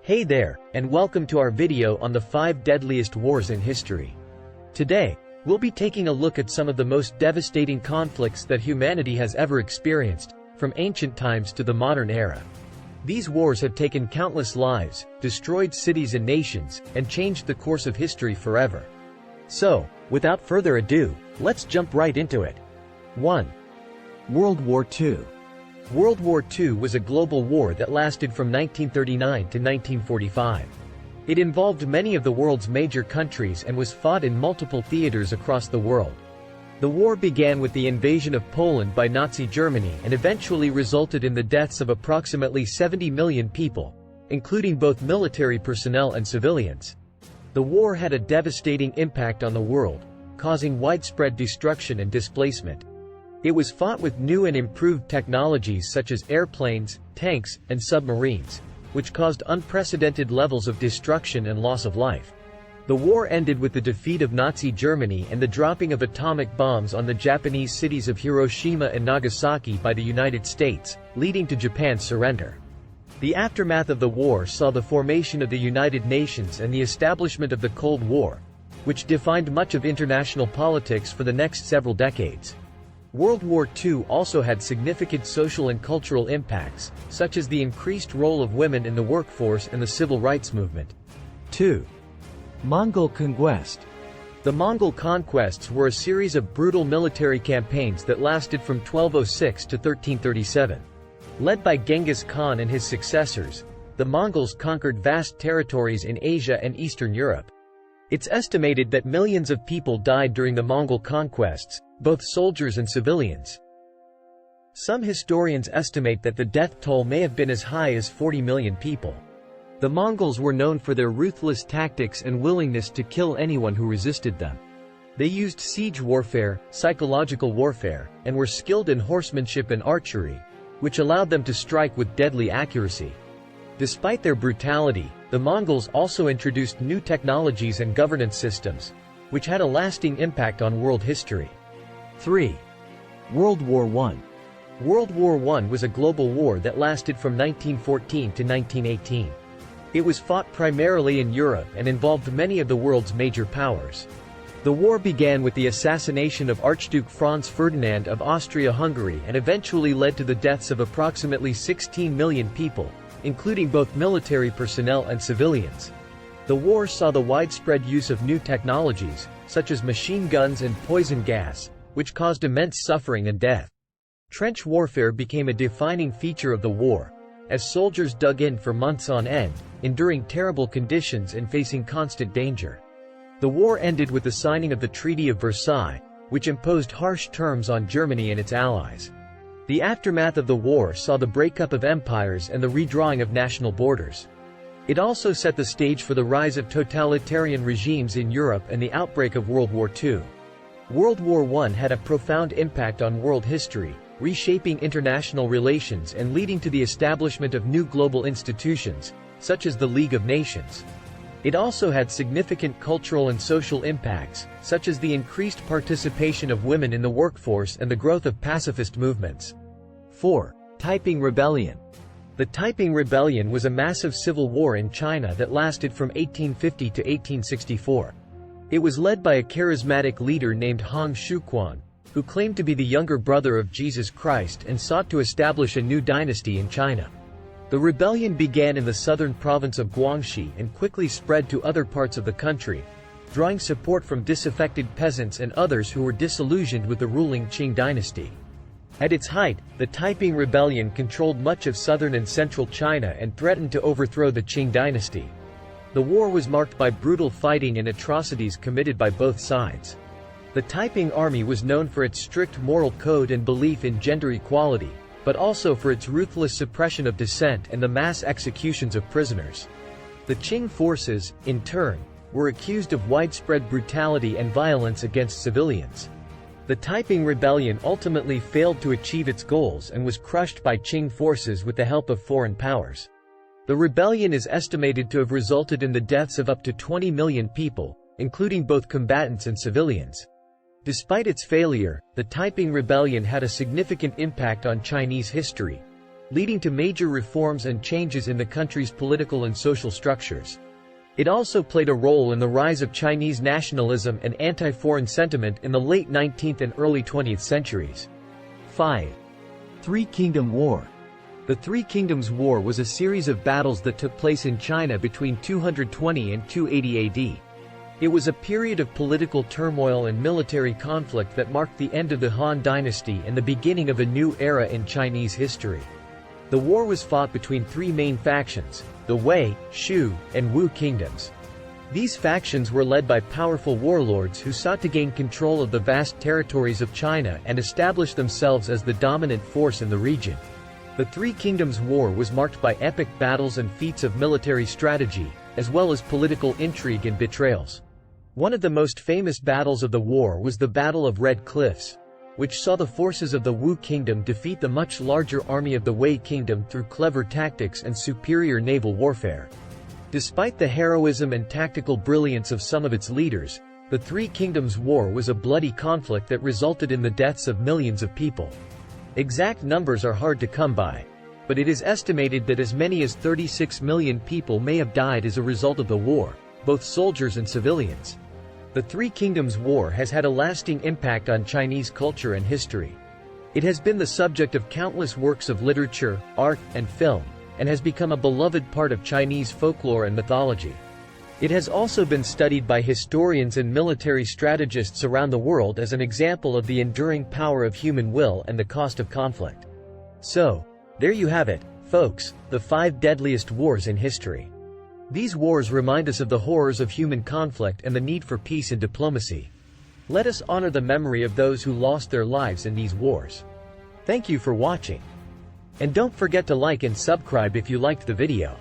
Hey there, and welcome to our video on the 5 deadliest wars in history. Today, we'll be taking a look at some of the most devastating conflicts that humanity has ever experienced, from ancient times to the modern era. These wars have taken countless lives, destroyed cities and nations, and changed the course of history forever. So, without further ado, let's jump right into it. 1. World War II. World War II was a global war that lasted from 1939 to 1945. It involved many of the world's major countries and was fought in multiple theaters across the world. The war began with the invasion of Poland by Nazi Germany and eventually resulted in the deaths of approximately 70 million people, including both military personnel and civilians. The war had a devastating impact on the world, causing widespread destruction and displacement. It was fought with new and improved technologies such as airplanes, tanks, and submarines, which caused unprecedented levels of destruction and loss of life. The war ended with the defeat of Nazi Germany and the dropping of atomic bombs on the Japanese cities of Hiroshima and Nagasaki by the United States, leading to Japan's surrender. The aftermath of the war saw the formation of the United Nations and the establishment of the Cold War, which defined much of international politics for the next several decades. World War II also had significant social and cultural impacts, such as the increased role of women in the workforce and the civil rights movement. 2. Mongol conquest. The Mongol conquests were a series of brutal military campaigns that lasted from 1206 to 1337. Led by Genghis Khan and his successors, the Mongols conquered vast territories in Asia and Eastern Europe. It's estimated that millions of people died during the Mongol conquests, both soldiers and civilians. Some historians estimate that the death toll may have been as high as 40 million people. The Mongols were known for their ruthless tactics and willingness to kill anyone who resisted them. They used siege warfare, psychological warfare, and were skilled in horsemanship and archery, which allowed them to strike with deadly accuracy. Despite their brutality, the Mongols also introduced new technologies and governance systems, which had a lasting impact on world history. 3. World War I. World War I was a global war that lasted from 1914 to 1918. It was fought primarily in Europe and involved many of the world's major powers. The war began with the assassination of Archduke Franz Ferdinand of Austria-Hungary and eventually led to the deaths of approximately 16 million people, including both military personnel and civilians. The war saw the widespread use of new technologies, such as machine guns and poison gas, which caused immense suffering and death. Trench warfare became a defining feature of the war, as soldiers dug in for months on end, enduring terrible conditions and facing constant danger. The war ended with the signing of the Treaty of Versailles, which imposed harsh terms on Germany and its allies. The aftermath of the war saw the breakup of empires and the redrawing of national borders. It also set the stage for the rise of totalitarian regimes in Europe and the outbreak of World War II. World War I had a profound impact on world history, reshaping international relations and leading to the establishment of new global institutions, such as the League of Nations. It also had significant cultural and social impacts, such as the increased participation of women in the workforce and the growth of pacifist movements. 4. Taiping Rebellion. The Taiping Rebellion was a massive civil war in China that lasted from 1850 to 1864. It was led by a charismatic leader named Hong Xiuquan, who claimed to be the younger brother of Jesus Christ and sought to establish a new dynasty in China. The rebellion began in the southern province of Guangxi and quickly spread to other parts of the country, drawing support from disaffected peasants and others who were disillusioned with the ruling Qing dynasty. At its height, the Taiping Rebellion controlled much of southern and central China and threatened to overthrow the Qing dynasty. The war was marked by brutal fighting and atrocities committed by both sides. The Taiping Army was known for its strict moral code and belief in gender equality, but also for its ruthless suppression of dissent and the mass executions of prisoners. The Qing forces, in turn, were accused of widespread brutality and violence against civilians. The Taiping Rebellion ultimately failed to achieve its goals and was crushed by Qing forces with the help of foreign powers. The rebellion is estimated to have resulted in the deaths of up to 20 million people, including both combatants and civilians. Despite its failure, the Taiping Rebellion had a significant impact on Chinese history. leading to major reforms and changes in the country's political and social structures. It also played a role in the rise of Chinese nationalism and anti-foreign sentiment in the late 19th and early 20th centuries. 5. Three Kingdom War. The Three Kingdoms War was a series of battles that took place in China between 220 and 280 AD. It was a period of political turmoil and military conflict that marked the end of the Han Dynasty and the beginning of a new era in Chinese history. The war was fought between three main factions, the Wei, Shu, and Wu kingdoms. These factions were led by powerful warlords who sought to gain control of the vast territories of China and establish themselves as the dominant force in the region. The Three Kingdoms War was marked by epic battles and feats of military strategy, as well as political intrigue and betrayals. One of the most famous battles of the war was the Battle of Red Cliffs, which saw the forces of the Wu kingdom defeat the much larger army of the Wei kingdom through clever tactics and superior naval warfare. Despite the heroism and tactical brilliance of some of its leaders, the Three Kingdoms War was a bloody conflict that resulted in the deaths of millions of people. Exact numbers are hard to come by, but it is estimated that as many as 36 million people may have died as a result of the war, both soldiers and civilians. The Three Kingdoms War has had a lasting impact on Chinese culture and history. It has been the subject of countless works of literature, art, and film, and has become a beloved part of Chinese folklore and mythology. It has also been studied by historians and military strategists around the world as an example of the enduring power of human will and the cost of conflict. So, there you have it, folks, the 5 deadliest wars in history. These wars remind us of the horrors of human conflict and the need for peace and diplomacy. Let us honor the memory of those who lost their lives in these wars. Thank you for watching. And don't forget to like and subscribe if you liked the video.